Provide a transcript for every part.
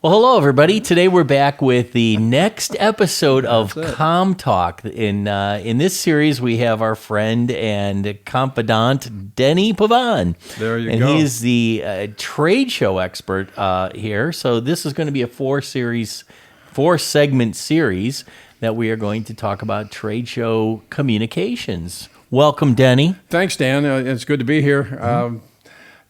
Well, hello, everybody. Today we're back with the next episode of CommTalk. In this series, we have our friend and confidant, Denny Pavan. There you go. And he's the trade show expert here. So this is going to be a four-segment series that we are going to talk about trade show communications. Welcome, Denny. Thanks, Dan. It's good to be here.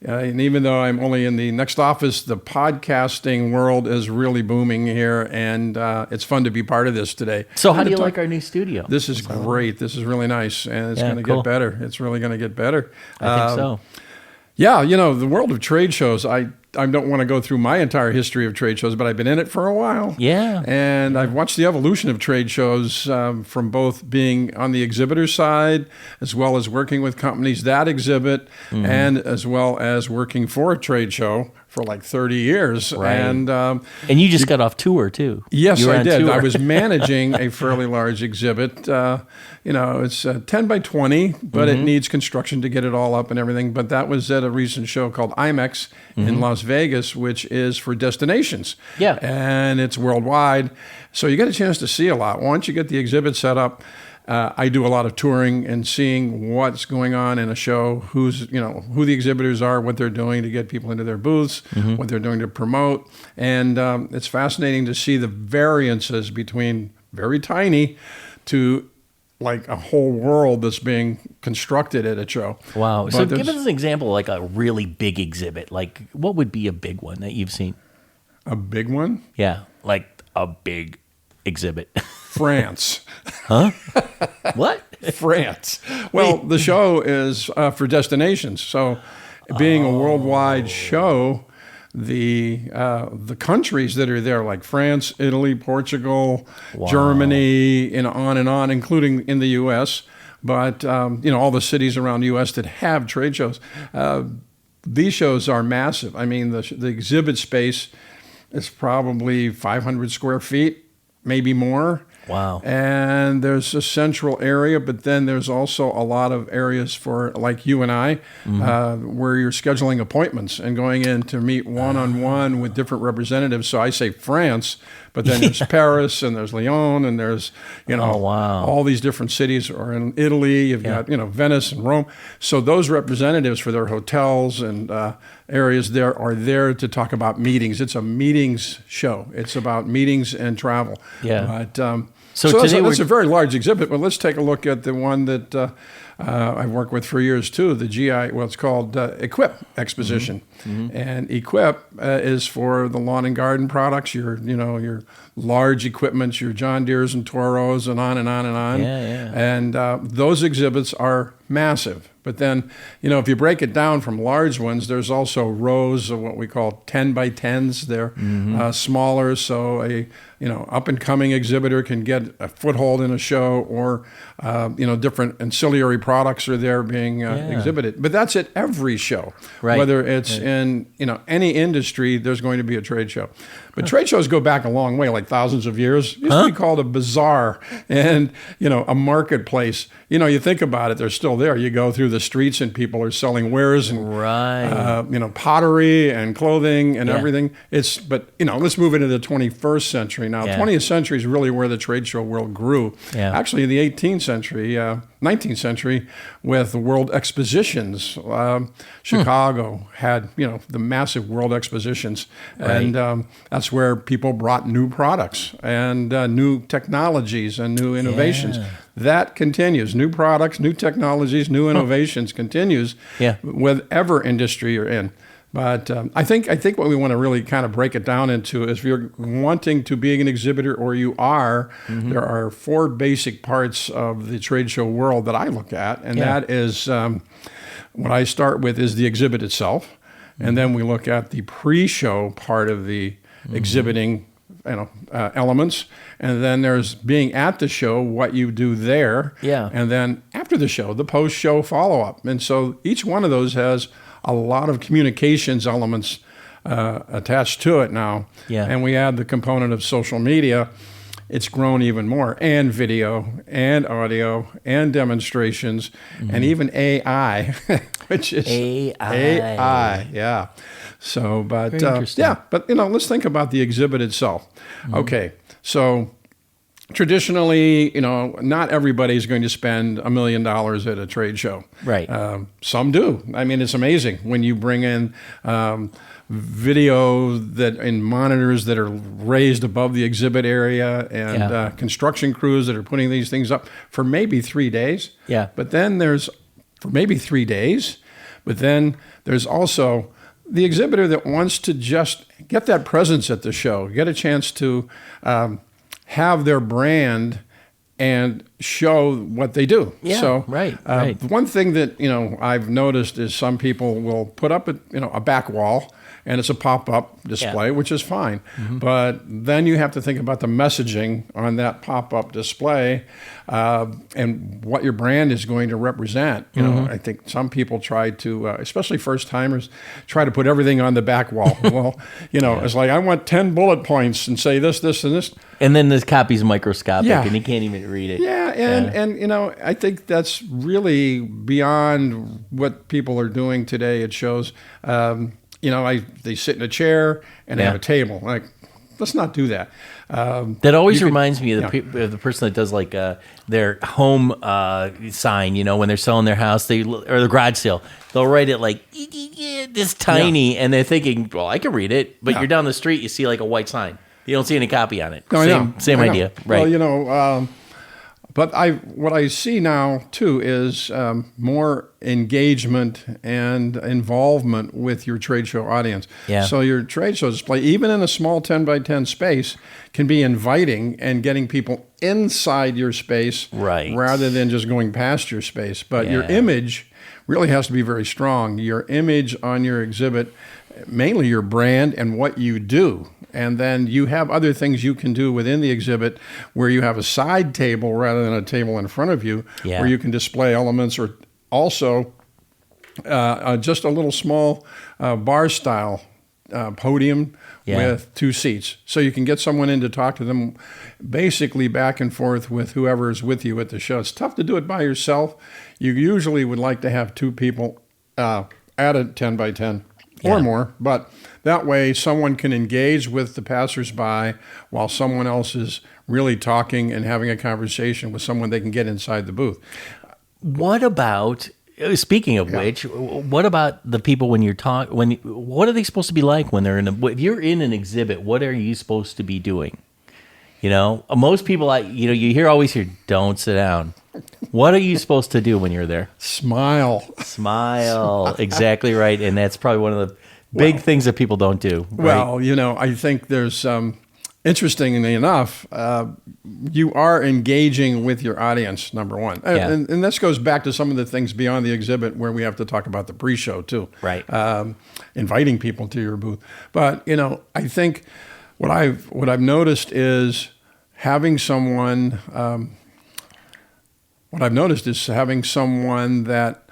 And even though I'm only in the next office, the podcasting world is really booming here, and it's fun to be part of this today. So how do you like our new studio? This is great. This is really nice, and it's going to get better. It's really going to get better. I think so. Yeah, you know, the world of trade shows, I don't want to go through my entire history of trade shows, but I've been in it for a while. Yeah. And I've watched the evolution of trade shows from both being on the exhibitor side, as well as working with companies that exhibit, and as well as working for a trade show for like 30 years. Right. And you just got off tour, too. Yes, I did. Tour. I was managing a fairly large exhibit. It's 10 by 20, but it needs construction to get it all up and everything. But that was at a recent show called IMAX in Las Vegas, which is for destinations. Yeah. And it's worldwide. So you get a chance to see a lot. Once you get the exhibit set up, I do a lot of touring and seeing what's going on in a show, who the exhibitors are, what they're doing to get people into their booths, what they're doing to promote. And it's fascinating to see the variances between very tiny to like a whole world that's being constructed at a show. Wow. So give us an example, like a really big exhibit. Like, what would be a big one that you've seen? A big one? Yeah, like a big exhibit. France. Huh? What? France. Well, the show is for destinations. So being a worldwide show, the countries that are there, like France, Italy, Portugal, Germany, and on, including in the U.S., but all the cities around the U.S. that have trade shows. These shows are massive. I mean, the exhibit space is probably 500 square feet, maybe more. Wow. And there's a central area, but then there's also a lot of areas for, like you and I, where you're scheduling appointments and going in to meet one-on-one with different representatives. So I say France, but then there's Paris and there's Lyon and there's, all these different cities. Or in Italy, you've got, Venice and Rome. So those representatives for their hotels and areas there are there to talk about meetings. It's a meetings show. It's about meetings and travel. Yeah. But so that's a very large exhibit. But let's take a look at the one that I've worked with for years too. The it's called EQIP Exposition, and EQIP is for the lawn and garden products. Your large equipments, your John Deeres and Toros, and on and on and on. Yeah. And those exhibits are massive. But then, if you break it down from large ones, there's also rows of what we call 10 by 10s. They're smaller, so a up-and-coming exhibitor can get a foothold in a show, or different ancillary products are there being exhibited. But that's at every show. Right. Whether it's in any industry, there's going to be a trade show. But trade shows go back a long way, like thousands of years. It used to be called a bazaar and, a marketplace. You think about it, they're still there. You go through the streets and people are selling wares and, pottery and clothing and everything. But let's move into the 21st century now. 20th century is really where the trade show world grew. Yeah. Actually, in the 18th century, 19th century, with the World Expositions, Chicago had, the massive World Expositions. Right. And that's where people brought new products and new technologies and new innovations. Yeah. That continues. New products, new technologies, new innovations continues whatever industry you're in. But I think what we want to really kind of break it down into is if you're wanting to be an exhibitor, or you are, there are 4 basic parts of the trade show world that I look at. And that is what I start with is the exhibit itself. And then we look at the pre-show part of the exhibiting elements. And then there's being at the show, what you do there. Yeah. And then after the show, the post-show follow-up. And so each one of those has a lot of communications elements attached to it now. Yeah. And we add the component of social media. It's grown even more, and video, and audio, and demonstrations, and even AI, which is AI. Yeah. So, but Very interesting. yeah, but let's think about the exhibit itself. Okay, so traditionally, not everybody's going to spend $1 million at a trade show. Right. Some do. I mean, it's amazing when you bring in video that and monitors that are raised above the exhibit area, and construction crews that are putting these things up for maybe 3 days. Yeah. But then there's for maybe 3 days, but then there's also the exhibitor that wants to just get that presence at the show, get a chance to have their brand and show what they do. Yeah, so, right. One thing that I've noticed is some people will put up a back wall, and it's a pop-up display, which is fine. But then you have to think about the messaging on that pop-up display and what your brand is going to represent. I think some people try to, especially first-timers, try to put everything on the back wall. Well, it's like, I want 10 bullet points and say this, this, and this. And then this copy's microscopic, and you can't even read it. Yeah, and I think that's really beyond what people are doing today. It shows, they sit in a chair and they have a table. Like, let's not do that. That always reminds me of the person that does like their home sign. When they're selling their house, or the garage sale, they'll write it like this tiny, and they're thinking, well, I can read it, but you're down the street, you see like a white sign. You don't see any copy on it. Same idea, right? Well, but what I see now too is more engagement and involvement with your trade show audience. Yeah. So your trade show display, even in a small 10 by 10 space, can be inviting and getting people inside your space, right, rather than just going past your space. But your image really has to be very strong. Your image on your exhibit, mainly your brand and what you do. And then you have other things you can do within the exhibit where you have a side table rather than a table in front of you, where you can display elements, or also just a little small bar style podium with 2 seats. So you can get someone in to talk to them basically back and forth with whoever is with you at the show. It's tough to do it by yourself. You usually would like to have 2 people at a 10 by 10 or more, but that way someone can engage with the passersby while someone else is really talking and having a conversation with someone they can get inside the booth. What about, speaking of which, what about the people when you're talking, what are they supposed to be like when they're if you're in an exhibit, what are you supposed to be doing? Most people, you always hear, don't sit down. What are you supposed to do when you're there? Smile. Exactly right. And that's probably one of the big things that people don't do. Right? Well, I think there's, interestingly enough, you are engaging with your audience, number one. And this goes back to some of the things beyond the exhibit where we have to talk about the pre-show too. Right. Inviting people to your booth. But, I think what I've noticed is having someone, that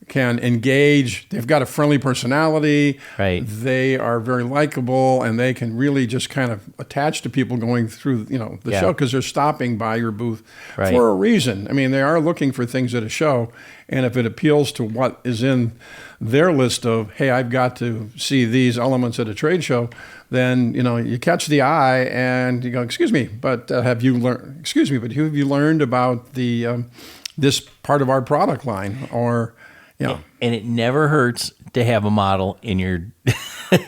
can engage. They've got a friendly personality. Right. They are very likable, and they can really just kind of attach to people going through, the show, because they're stopping by your booth for a reason. I mean, they are looking for things at a show, and if it appeals to what is in their list of, hey, I've got to see these elements at a trade show, then you catch the eye and you go, excuse me, but have you learned about the this part of our product line? Or and it never hurts to have a model in your.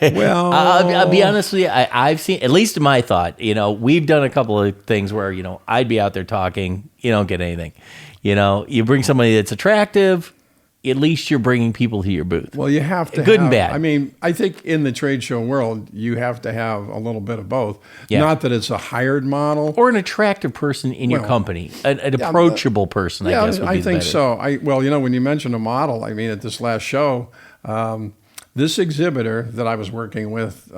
Well, I'll be honest with you. I've seen, at least in my thought, we've done a couple of things where I'd be out there talking, you don't get anything. You bring somebody that's attractive, at least you're bringing people to your booth. Well, you have to good and bad. I mean, I think in the trade show world, you have to have a little bit of both. Yeah. Not that it's a hired model or an attractive person in your company, an approachable person. I guess would be I think better. so. When you mentioned a model, I mean, at this last show, this exhibitor that I was working with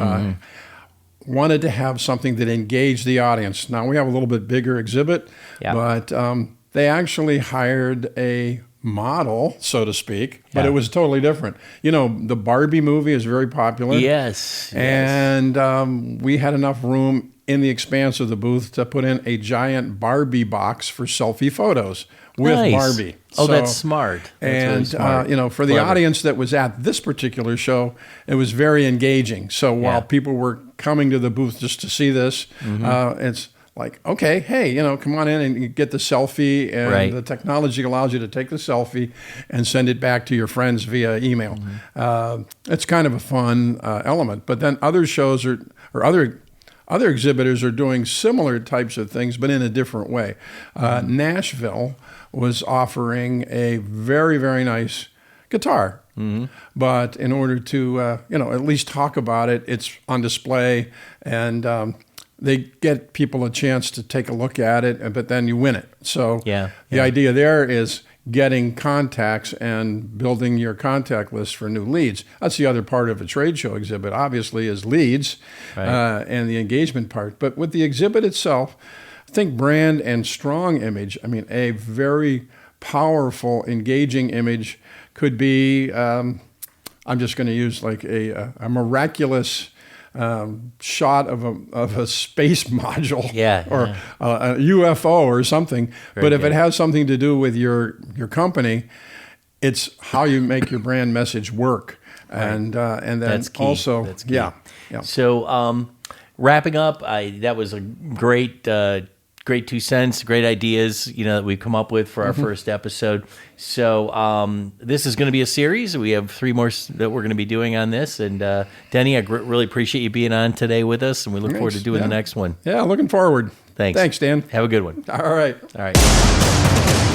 wanted to have something that engaged the audience. Now we have a little bit bigger exhibit, but they actually hired a model, so to speak, but it was totally different. The Barbie movie is very popular. Yes. And we had enough room in the expanse of the booth to put in a giant Barbie box for selfie photos with Barbie. Oh, that's smart. That's really smart. You know, for the Clever. audience that was at this particular show, it was very engaging. So while people were coming to the booth just to see this, it's like, okay, hey, you know, come on in and you get the selfie, and the technology allows you to take the selfie and send it back to your friends via email. It's kind of a fun element. But then other shows or other exhibitors are doing similar types of things, but in a different way. Nashville was offering a very, very nice guitar. But in order to, you know, at least talk about it, it's on display, and they get people a chance to take a look at it, but then you win it. So the idea there is getting contacts and building your contact list for new leads. That's the other part of a trade show exhibit, obviously, is leads and the engagement part. But with the exhibit itself, I think brand and strong image, I mean, a very powerful, engaging image could be, I'm just going to use like a miraculous shot of a space module or a UFO or something. But if it has something to do with your company, it's how you make your brand message work. And then that's key. Also, that's key. So wrapping up, that was a great 2 cents, great ideas, you know, that we've come up with for our first episode. So this is going to be a series. We have 3 more that we're going to be doing on this. And Denny, I really appreciate you being on today with us, and we look forward to doing the next one. Yeah, looking forward. Thanks. Thanks, Dan. Have a good one. All right. All right.